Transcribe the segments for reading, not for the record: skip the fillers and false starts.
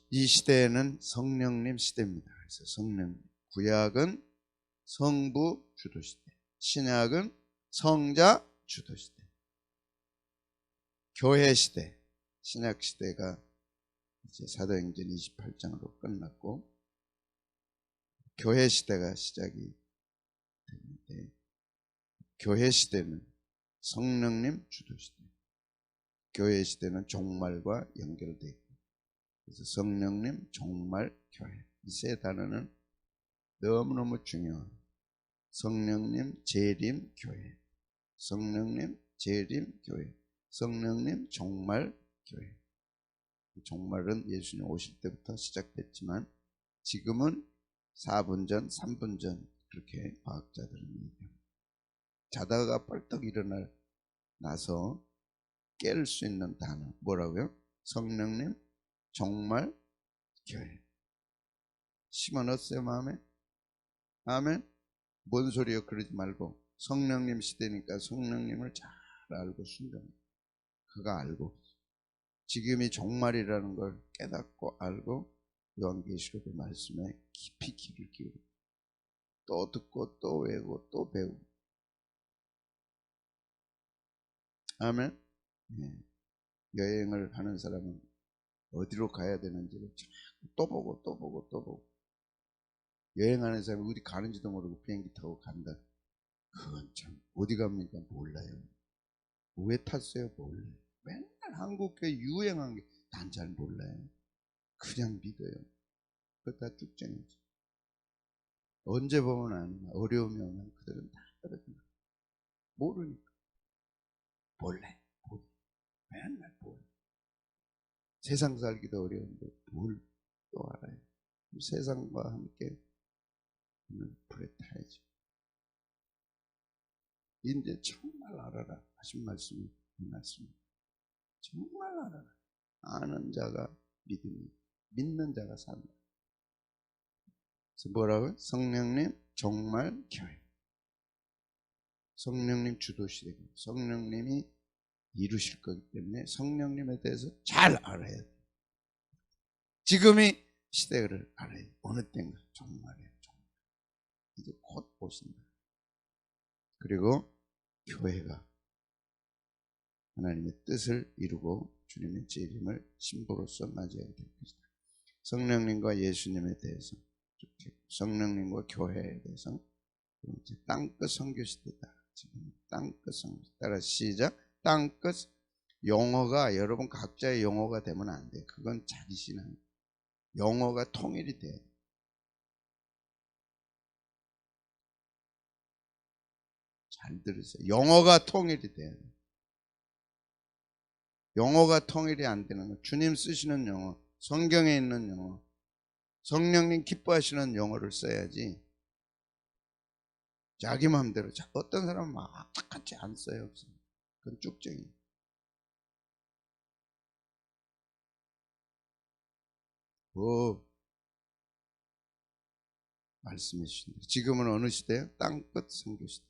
이 시대에는 성령님 시대입니다. 그래서 성령, 구약은 성부 주도 시대, 신약은 성자 주도 시대. 교회 시대, 신약 시대가 이제 사도행전 28장으로 끝났고 교회 시대가 시작이 됐는데, 교회 시대는 성령님 주도 시대, 교회 시대는 종말과 연결되어 있고, 그래서 성령님, 종말, 교회, 이 세 단어는 너무너무 중요한. 성령님, 재림, 교회, 성령님, 재림, 교회, 성령님, 종말, 교회. 종말은 예수님 오실 때부터 시작됐지만 지금은 4분 전, 3분 전, 그렇게 과학자들은 얘기합니다. 자다가 벌떡 일어나서 깰 수 있는 단어 뭐라고요? 성령님, 종말, 교회. 심어넣었어요, 마음에? 아멘? 뭔 소리요? 그러지 말고 성령님 시대니까 성령님을 잘 알고 순종해. 그거 알고 지금이 종말이라는 걸 깨닫고 알고 요한계시록의 말씀에 깊이 귀를 기울이고 또 듣고 또 외우고 또 배우고. 아멘. 네. 여행을 하는 사람은 어디로 가야 되는지를 또 보고 또 보고 또 보고. 여행하는 사람이 어디 가는지도 모르고 비행기 타고 간다. 그건 참 어디 갑니까? 몰라요. 왜 탔어요? 몰라요. 맨날 한국에 유행한 게 난 잘 몰라요. 그냥 믿어요. 그거 다 쭉쟁이지. 언제 보면 아는, 어려움이 오면 그들은 다 떨어진다. 모르니까. 몰래. 맨날 몰래. 세상 살기도 어려운데 뭘 또 알아요. 세상과 함께 불에 타야지. 이제 정말 알아라 하신 말씀이 이 말씀입니다. 정말 알아라. 아는 자가 믿음이, 믿는 자가 산다. 그래서 뭐라고요? 성령님, 종말, 교회. 성령님 주도시대고 성령님이 이루실 거기 때문에 성령님에 대해서 잘 알아야 돼요. 지금이 시대를 알아야 돼요. 어느 때인가 종말이에요. 이제 곧 오신다. 그리고 교회가 하나님의 뜻을 이루고 주님의 재림을 신부로서 맞이하게 될 것이다. 성령님과 예수님에 대해서, 성령님과 교회에 대해서 이제 땅끝 선교 시대다. 지금 땅끝 선교. 따라 시작. 땅끝. 용어가 여러분 각자의 용어가 되면 안 돼. 그건 자기 신앙. 용어가 통일이 돼. 잘 들으세요. 용어가 통일이 돼. 용어가 통일이 안 되는 거. 주님 쓰시는 용어, 성경에 있는 용어, 성령님 기뻐하시는 용어를 써야지. 자기 마음대로. 어떤 사람은 막 똑같이 안 써요. 그건 쭉쟁이. 말씀해 주신다. 지금은 어느 시대예요? 땅끝 선교 시대.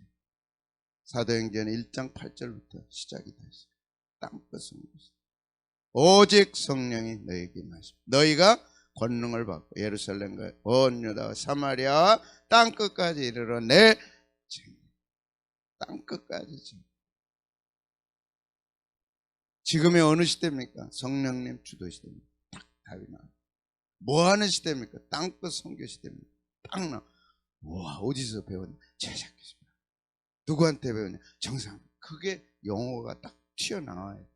사도행전 1장 8절부터 시작이 됐어요. 땅끝 선교 시대. 오직 성령이 너에게 임하시고 너희가 권능을 받고 예루살렘과 온 유다와 사마리아와 땅끝까지 이르러 내 땅끝까지. 지금의 어느 시대입니까? 성령님 주도 시대입니다. 딱 답이 나와요. 뭐 하는 시대입니까? 땅끝 선교 시대입니다. 딱 나와. 와, 어디서 배웠냐? 제작교습니다. 누구한테 배웠냐? 정상. 그게 용어가 딱 튀어나와요.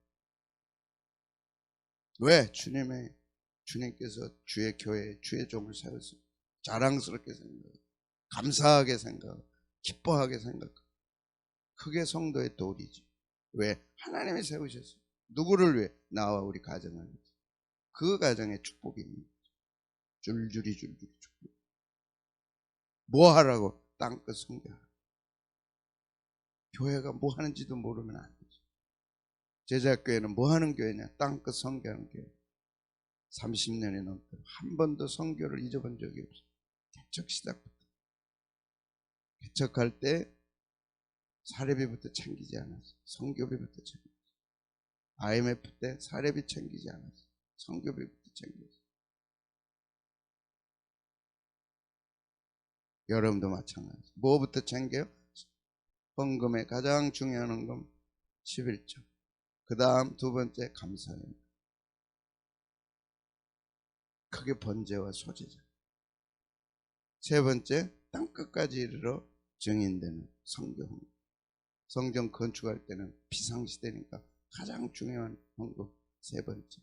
왜? 주님께서 주의 교회, 주의 종을 세웠어요. 자랑스럽게 생각하고, 감사하게 생각하고, 기뻐하게 생각하고. 그게 성도의 도리지. 왜? 하나님이 세우셨어요. 누구를 위해? 나와 우리 가정을 위해. 그 가정에 축복이 있는 거죠. 줄줄이 축복. 뭐 하라고? 땅끝 선교하라고. 교회가 뭐 하는지도 모르면 안 되죠. 제자교회는 뭐 하는 교회냐? 땅끝 선교하는 교회. 30년이 넘도록 한 번도 선교를 잊어본 적이 없어요. 개척 시작부터. 개척할 때 사례비부터 챙기지 않았어요. 선교비부터 챙겼어요. IMF 때 사례비 챙기지 않았어요. 선교비부터 챙겼어요. 여러분도 마찬가지. 뭐부터 챙겨요? 헌금의 가장 중요한 헌금 11조. 그 다음 두 번째 감사예요. 그게 번제와 소제죠. 세 번째 땅끝까지 이르러 증인되는 성경. 성경 건축할 때는 비상시대니까 가장 중요한 헌금 세 번째.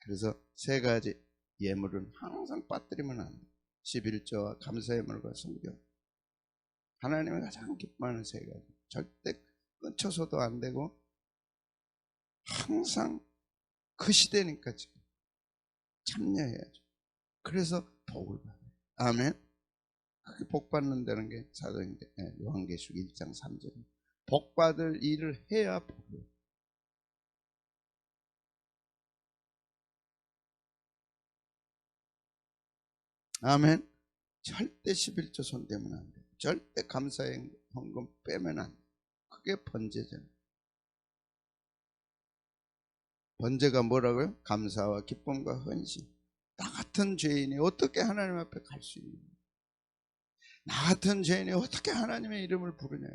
그래서 세 가지 예물은 항상 빠뜨리면 안 돼. 11조와 감사 예물과 성경. 하나님이 가장 기뻐하는 세 가지. 절대 끊쳐서도 안 되고 항상 그 시대니까 지금 참여해야죠. 그래서 복을 받아요. 아멘. 그게 복 받는다는 게 요한계시록 1장 3절. 복 받을 일을 해야 복이에요. 아멘. 절대 11조 손대면 안 돼요. 절대 감사의 헌금 빼면 안 돼요. 그게 번제잖아요. 번제가 뭐라고요? 감사와 기쁨과 헌신. 나 같은 죄인이 어떻게 하나님 앞에 갈 수 있느냐. 나 같은 죄인이 어떻게 하나님의 이름을 부르냐.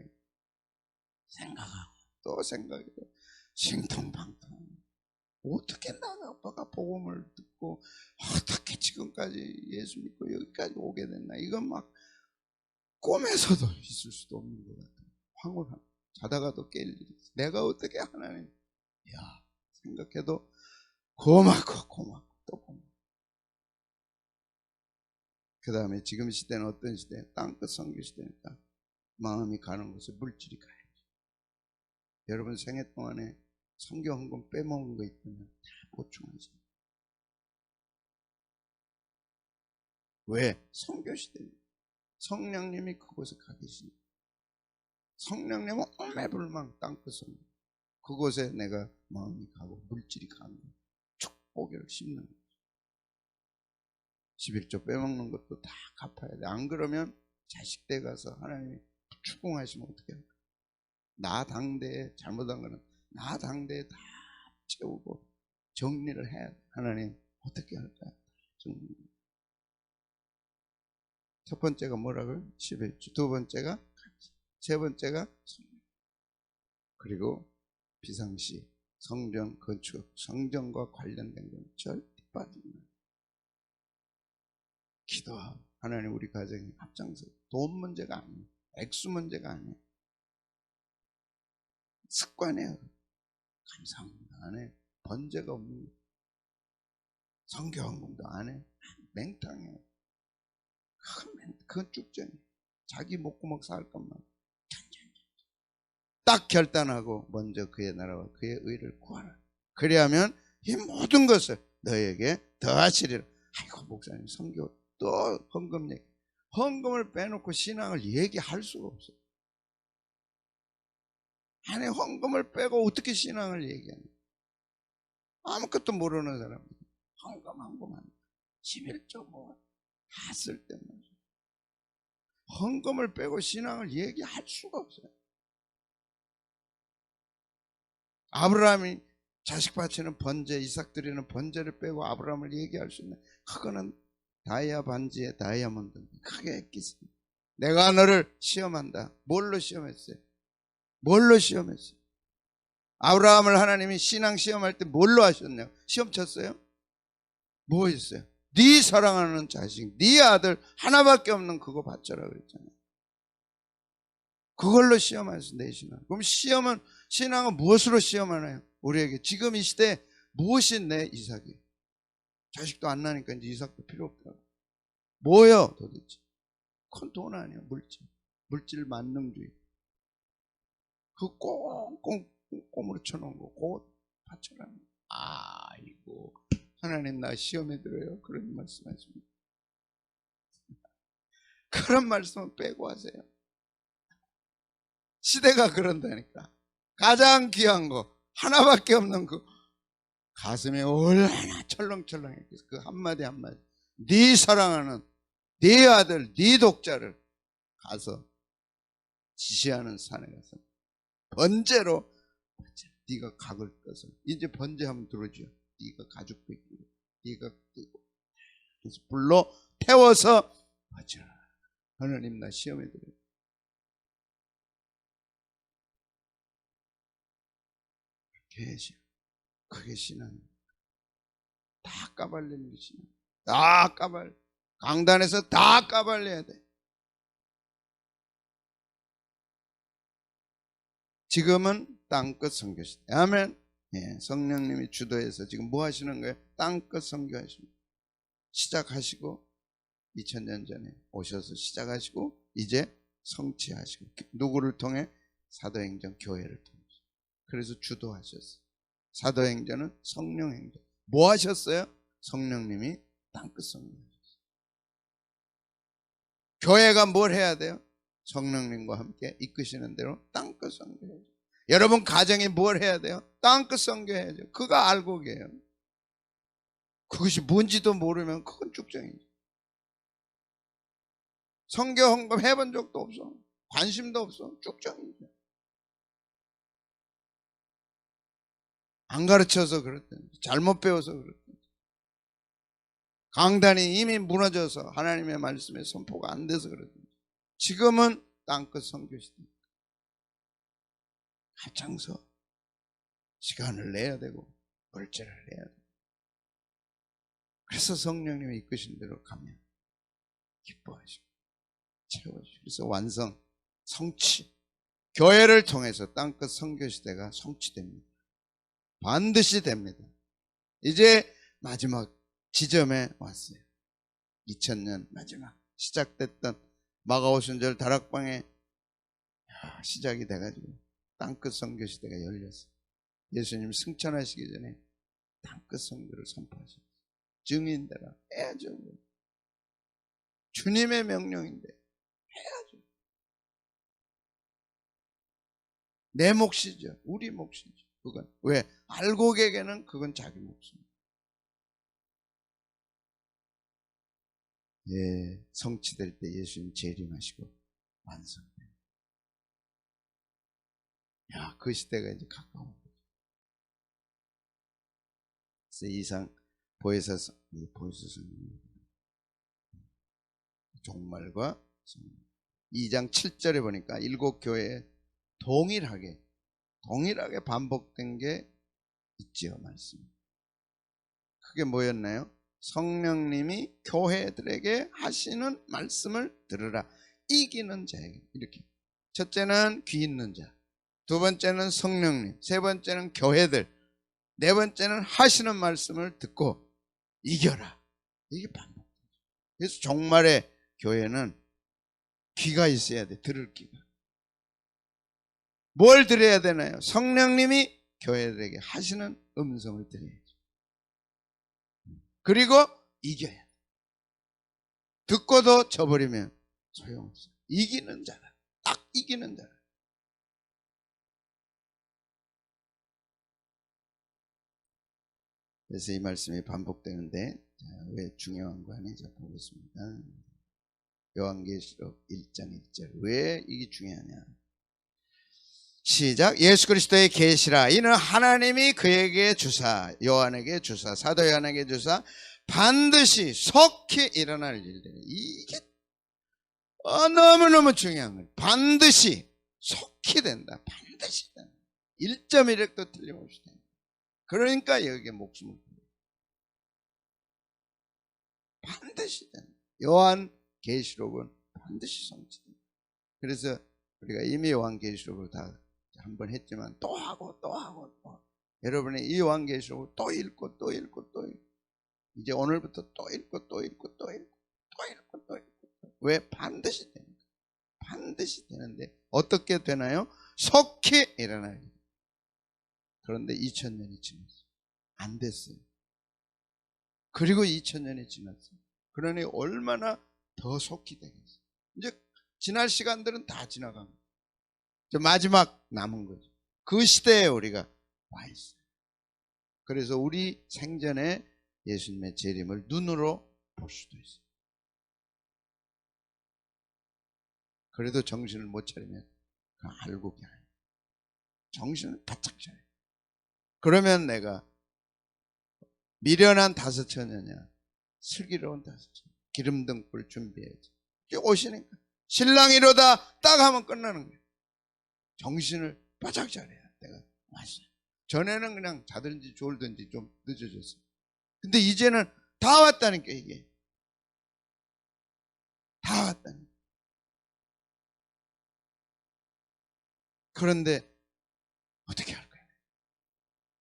생각하고 또 생각하고 신통방통. 어떻게 나가 아빠가 복음을 듣고 어떻게 지금까지 예수 믿고 여기까지 오게 됐나. 이건 막 꿈에서도 있을 수도 없는 것 같아요. 황홀함. 자다가도 깰 일이 있어. 내가 어떻게 하나님. 야, 생각해도 고맙고 또 고맙고. 그 다음에 지금 시대는 어떤 시대? 땅끝 선교 시대니까 마음이 가는 곳에 물질이 가야죠. 여러분 생애 동안에 선교 헌금 빼먹은 거 있다면 다 보충하세요. 왜? 선교 시대입니다. 성령님이 그곳에 가 계시니 성령님은 오매불망 땅끝 선교. 그곳에 내가 마음이 가고 물질이 가는 거예요. 축복을 심는 거예요. 11조 빼먹는 것도 다 갚아야 돼. 안 그러면 자식 때 가서 하나님이 추궁하시면 어떻게 할까? 나 당대에 잘못한 거는 나 당대에 다 채우고 정리를 해야 돼. 하나님 어떻게 할까요? 정리. 첫 번째가 뭐라고요? 11조. 두 번째가 세 번째가 성령. 그리고 비상시 성전 건축, 성전과 관련된 건 절대 빠지지 마요. 기도하고 하나님 우리 가정에 앞장서. 돈 문제가 아니에요. 액수 문제가 아니에요. 습관이에요. 감사합니다. 안 해. 번제가 없는 거. 성교헌금도 안 해. 맹탕이에요. 그건 쭉전이에요. 자기 목구멍 쌀 것만. 딱 결단하고 먼저 그의 나라와 그의 의를 구하라. 그리하면 이 모든 것을 너에게 더하시리라. 아이고 목사님 성교 또 헌금 얘기. 헌금을 빼놓고 신앙을 얘기할 수가 없어요. 아니 헌금을 빼고 어떻게 신앙을 얘기하냐. 아무것도 모르는 사람. 헌금만 11조 다 쓸데없는. 헌금을 빼고 신앙을 얘기할 수가 없어요. 아브라함이 자식 바치는 번제, 이삭 드리는 번제를 빼고 아브라함을 얘기할 수 있는, 그거는 다이아 반지에 다이아몬드. 크게 했겠습니다. 내가 너를 시험한다. 뭘로 시험했어요? 뭘로 시험했어요? 아브라함을 하나님이 신앙 시험할 때 뭘로 하셨냐고? 시험 쳤어요? 뭐 했어요? 네 사랑하는 자식, 네 아들 하나밖에 없는 그거 바쳐라 그랬잖아요. 그걸로 시험하셨어, 내 신앙. 그럼 신앙은 무엇으로 시험하나요? 우리에게 지금 이 시대에 무엇이 내 이삭이? 자식도 안 나니까 이제 이삭도 필요 없다고. 뭐요 도대체? 그건 돈 아니에요. 물질 만능주의. 그 꽁꽁 꼼으로 쳐놓은 거 그거 바쳐라. 아이고 하나님 나 시험에 들어요. 그런 말씀하십니다. 그런 말씀은 빼고 하세요. 시대가 그런다니까. 가장 귀한 거 하나밖에 없는 그 가슴에 얼마나 철렁철렁했겠어. 그 한마디 한마디. 네 사랑하는 네 아들 네 독자를 가서 지시하는 산에 가서 번제로 네가 각을 떠서 이제 번제하면 들어오죠. 네가 가죽 벗기고 네가 뜨고 그래서 불로 태워서 바쳐라. 하나님 나 시험에 들어요. 그게 신앙. 다 까발리는 게 신앙. 다 까발. 강단에서 다 까발려야 돼. 지금은 땅끝 선교시대. 아멘. 예, 성령님이 주도해서 지금 뭐 하시는 거예요? 땅끝 선교하십니다. 시작하시고 2000년 전에 오셔서 시작하시고 이제 성취하시고 누구를 통해? 사도행전 교회를 통해서. 그래서 주도하셨어요. 사도행전은 성령행전. 뭐 하셨어요? 성령님이 땅끝 선교하셨어요. 교회가 뭘 해야 돼요? 성령님과 함께 이끄시는 대로 땅끝 선교해야죠. 여러분 가정이 뭘 해야 돼요? 땅끝 선교해야죠. 그거 알고 계세요. 그것이 뭔지도 모르면 그건 쭉정이죠. 선교 헌금 해본 적도 없어. 관심도 없어. 쭉정이죠. 안 가르쳐서 그렇든지 잘못 배워서 그렇든지 강단이 이미 무너져서 하나님의 말씀에 선포가 안 돼서 그렇든지 지금은 땅끝 선교시대. 앞장서 시간을 내야 되고 벌제를 해야 되고 그래서 성령님이 이끄신 대로 가면 기뻐하시고 채워주시고 그래서 완성, 성취. 교회를 통해서 땅끝 선교시대가 성취됩니다. 반드시 됩니다. 이제 마지막 지점에 왔어요. 2000년 마지막 시작됐던 마가오순절 다락방에 시작이 돼가지고 땅끝 선교시대가 열렸어요. 예수님 승천하시기 전에 땅끝 선교를 선포하셨어요. 증인되라 해야죠. 주님의 명령인데 해야죠. 내 몫이죠. 우리 몫이죠. 그건 왜? 알곡에게는 그건 자기 몫입니다. 예, 성취될 때 예수님 재림하시고 완성돼요. 야, 그 시대가 이제 가까운 거죠. 그래서 이상 보혜사서 종말과 2장 7절에 보니까 7교회에 동일하게 반복된 게 있지요, 말씀. 그게 뭐였나요? 성령님이 교회들에게 하시는 말씀을 들으라. 이기는 자에게. 이렇게. 첫째는 귀 있는 자. 두 번째는 성령님. 세 번째는 교회들. 네 번째는 하시는 말씀을 듣고 이겨라. 이게 반복. 그래서 종말의 교회는 귀가 있어야 돼. 들을 귀가. 뭘 들어야 되나요? 성령님이 교회들에게 하시는 음성을 들어야죠. 그리고 이겨야 돼. 듣고도 져버리면 소용없어요. 이기는 자라. 딱 이기는 자라. 그래서 이 말씀이 반복되는데 왜 중요한 거 아니죠? 보겠습니다. 요한계시록 1장 1절. 왜 이게 중요하냐? 시작. 예수 그리스도의 계시라. 이는 하나님이 그에게 주사, 요한에게 주사, 사도 요한에게 주사 반드시 속히 일어날 일들이. 이게 너무너무 중요한 거예요. 반드시 속히 된다. 반드시 된다. 1.1획도 틀림없이 된다. 그러니까 여기에 목숨을 걸어요. 반드시 된다. 요한 계시록은 반드시 성취된다. 그래서 우리가 이미 요한 계시록을 다 한번 했지만 또 하고 또 하고 또. 여러분이 이 요한계시록을 또 읽고 또 읽고 또 읽고 이제 오늘부터 또 읽고 또 읽고 또 읽고 또 읽고 또 읽고. 왜? 반드시 됩니다. 반드시 되는데 어떻게 되나요? 속히 일어나요. 그런데 2000년이 지났어요. 안 됐어요. 그리고 2000년이 지났어요. 그러니 얼마나 더 속히 되겠어요. 이제 지날 시간들은 다 지나간 거예요. 마지막 남은 거죠. 그 시대에 우리가 와 있어요. 그래서 우리 생전에 예수님의 재림을 눈으로 볼 수도 있어요. 그래도 정신을 못 차리면 그냥 알고 그냥 정신을 바짝 차려요. 그러면 내가 미련한 다섯처녀냐 슬기로운 다섯처녀 기름등불 준비해야지. 오시니까 신랑이로다 딱 하면 끝나는 거예요. 정신을 바짝 차려야 때가 왔어요. 전에는 그냥 자든지 졸든지 좀 늦어졌어요. 근데 이제는 다 왔다니까. 이게 다 왔다니까. 그런데 어떻게 할 거예요?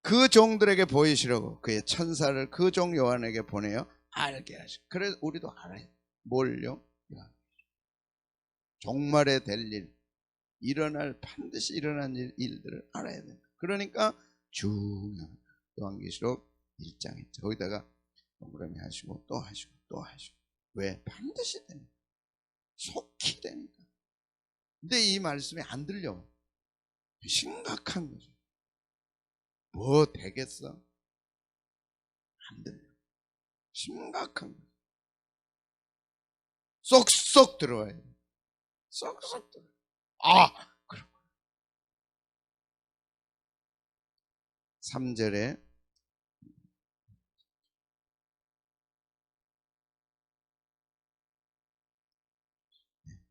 그 종들에게 보이시려고 그의 천사를 그 종 요한에게 보내요. 알게 하시고. 그래서 우리도 알아요. 뭘요? 종말에 될 일, 반드시 일어날 일들을 알아야 된다. 그러니까 중요한 요한계시록 1장에 거기다가 동그라미 하시고 또 하시고 또 하시고. 왜? 반드시 되니까. 속히 되니까. 근데 이 말씀이 안 들려. 심각한 거죠. 뭐 되겠어? 안 들려. 심각한 거죠. 쏙쏙 들어와야 돼. 쏙쏙 들어와야 돼. 그럼 3절에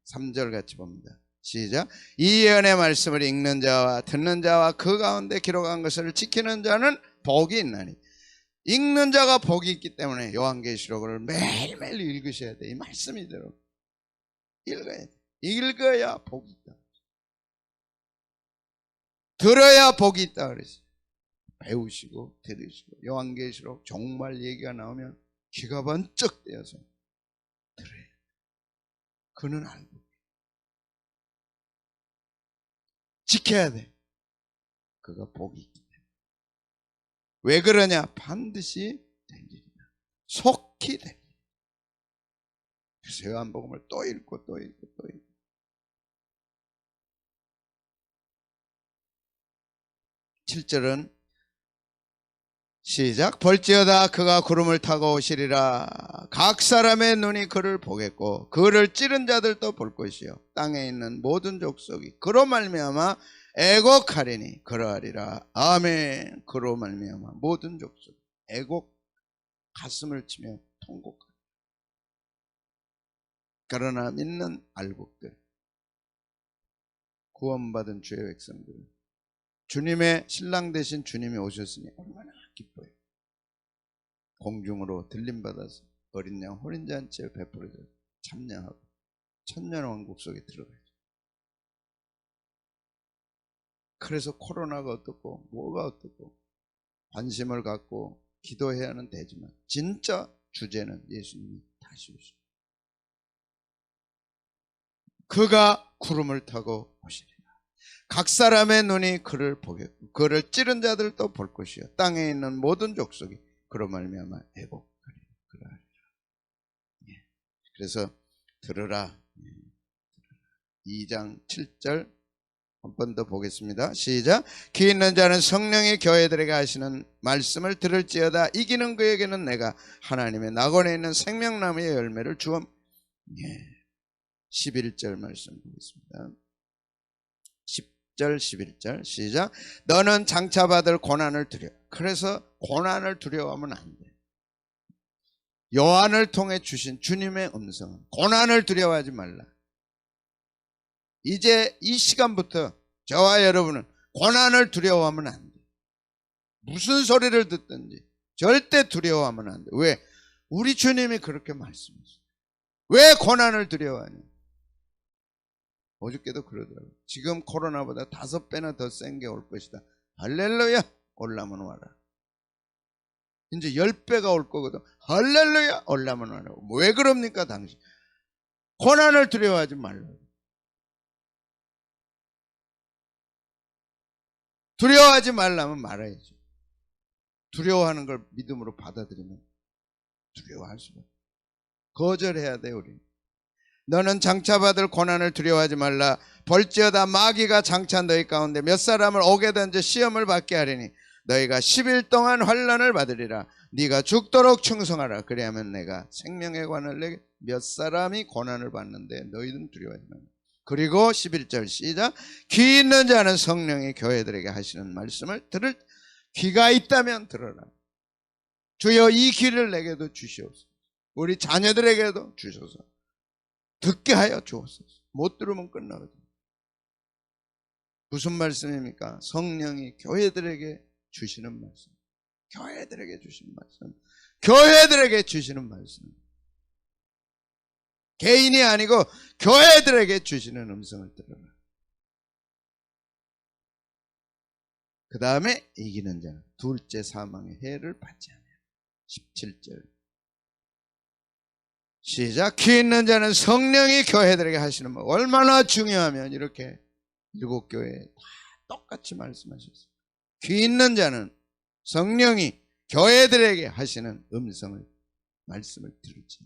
3절 같이 봅니다. 시작. 이 예언의 말씀을 읽는 자와 듣는 자와 그 가운데 기록한 것을 지키는 자는 복이 있나니. 읽는 자가 복이 있기 때문에 요한계시록을 매일매일 읽으셔야 돼. 이 말씀이 들어. 읽어야 돼. 읽어야 복이 있다. 들어야 복이 있다 그랬어요. 배우시고 들으시고 요한계시록 정말 얘기가 나오면 귀가 번쩍 떼어서 들어야 돼. 그는 알고 지켜야 돼. 그가 복이 있기 때문에. 왜 그러냐? 반드시 될 일이다. 속히 될 일. 그래서 요한복음을 또 읽고 또 읽고 또 읽고. 7절은 시작. 볼지어다 그가 구름을 타고 오시리라. 각 사람의 눈이 그를 보겠고 그를 찌른 자들도 볼 것이요 땅에 있는 모든 족속이 그로 말미암아 애곡하리니 그러하리라. 아멘. 그로 말미암아 모든 족속 애곡, 가슴을 치며 통곡하리라. 그러나 믿는 알곡들, 구원받은 주의 백성들, 주님의 신랑 되신 주님이 오셨으니 얼마나 기뻐요. 공중으로 들림받아서 어린 양 혼인잔치에 베풀어져 참여하고 천년왕국 속에 들어가죠. 그래서 코로나가 어떻고 뭐가 어떻고 관심을 갖고 기도해야 하는 되지만 진짜 주제는 예수님이 다시 오시고 그가 구름을 타고 오시리라. 각 사람의 눈이 그를 보겠고 그를 찌른 자들도 볼 것이요 땅에 있는 모든 족속이 그로 말미암아 애곡하리라. 그러하리라. 그래서 들으라. 2장 7절 한 번 더 보겠습니다. 시작. 귀 있는 자는 성령의 교회들에게 하시는 말씀을 들을지어다. 이기는 그에게는 내가 하나님의 낙원에 있는 생명나무의 열매를 주엄. 11절 말씀 보겠습니다. 10절 11절 시작. 너는 장차 받을 고난을 두려워. 그래서 고난을 두려워하면 안 돼. 요한을 통해 주신 주님의 음성은 고난을 두려워하지 말라. 이제 이 시간부터 저와 여러분은 고난을 두려워하면 안 돼. 무슨 소리를 듣든지 절대 두려워하면 안 돼. 왜? 우리 주님이 그렇게 말씀하셨어요. 왜 고난을 두려워하냐? 어저께도 그러더라고요. 지금 코로나보다 5배나 더 센 게 올 것이다. 할렐루야. 올라면 와라. 이제 10배가 올 거거든. 할렐루야. 올라면 와라. 왜 그럽니까 당신? 고난을 두려워하지 말라고. 두려워하지 말라면 말아야죠. 두려워하는 걸 믿음으로 받아들이면 두려워할 수가 없어요. 거절해야 돼 우리는. 너는 장차 받을 고난을 두려워하지 말라. 볼지어다 마귀가 장차 너희 가운데 몇 사람을 오게 던져 시험을 받게 하리니 너희가 10일 동안 환난을 받으리라. 네가 죽도록 충성하라. 그리하면 내가 생명의 관을 내게. 몇 사람이 고난을 받는데 너희는 두려워하지 말라. 그리고 11절 시작. 귀 있는 자는 성령이 교회들에게 하시는 말씀을 들을 귀가 있다면 들어라. 주여 이 귀를 내게도 주시옵소서. 우리 자녀들에게도 주셔서 듣게 하여 주옵소서. 못 들으면 끝나거든요. 무슨 말씀입니까? 성령이 교회들에게 주시는 말씀. 교회들에게 주시는 말씀. 교회들에게 주시는 말씀. 개인이 아니고 교회들에게 주시는 음성을 들어라. 그 다음에 이기는 자는 둘째 사망의 해를 받지 않아요. 17절 시작. 귀 있는 자는 성령이 교회들에게 하시는 말. 얼마나 중요하면 이렇게 7교회에 다 똑같이 말씀하셨어요. 귀 있는 자는 성령이 교회들에게 하시는 음성을 말씀을 들을지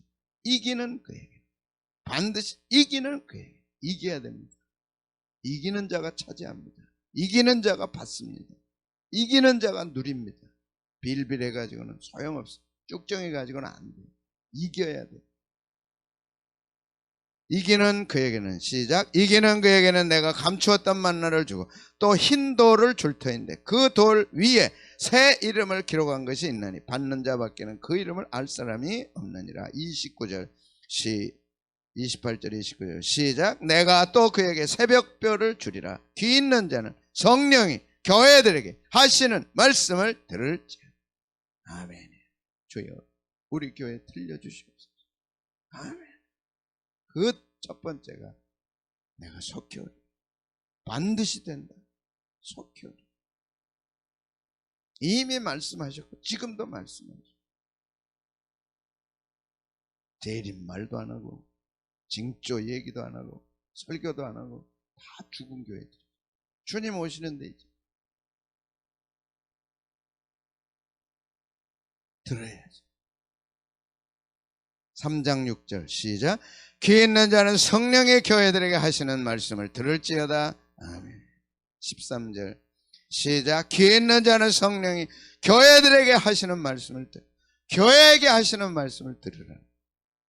이기는 그에게, 반드시 이기는 그에게. 이겨야 됩니다. 이기는 자가 차지합니다. 이기는 자가 받습니다. 이기는 자가 누립니다. 빌빌해가지고는 소용없어요. 쭉정해가지고는 안 돼요. 이겨야 돼요. 이기는 그에게는, 시작. 이기는 그에게는 내가 감추었던 만나를 주고 또 흰 돌을 줄 터인데 그 돌 위에 새 이름을 기록한 것이 있나니 받는 자밖에는 그 이름을 알 사람이 없느니라. 28절 29절 시작. 내가 또 그에게 새벽별을 주리라. 귀 있는 자는 성령이 교회들에게 하시는 말씀을 들을지. 아멘. 주여 우리 교회 들려주시옵소서. 아멘. 그 첫 번째가 내가 속히 오리. 반드시 된다. 속히 오리. 이미 말씀하셨고 지금도 말씀하셨고 대립 말도 안 하고 징조 얘기도 안 하고 설교도 안 하고 다 죽은 교회들. 주님 오시는데 이제 들어야지. 3장 6절 시작. 귀 있는 자는 성령의 교회들에게 하시는 말씀을 들을지어다. 아멘. 13절 시작. 귀 있는 자는 성령이 교회들에게 하시는 말씀을 교회에게 하시는 말씀을 들으라.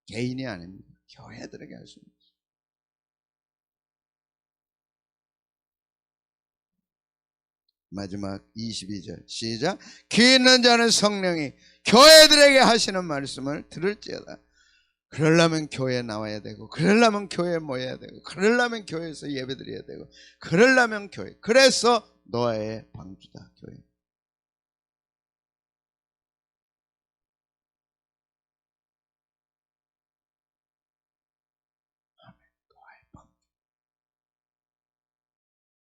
개인이 아닙니다. 교회들에게 하시는 말씀. 마지막 22절 시작. 귀 있는 자는 성령이 교회들에게 하시는 말씀을 들을지어다. 그러려면 교회에 나와야 되고, 그러려면 교회에 모여야 되고, 그러려면 교회에서 예배드려야 되고, 그러려면 교회. 그래서 노아의 방주다 교회.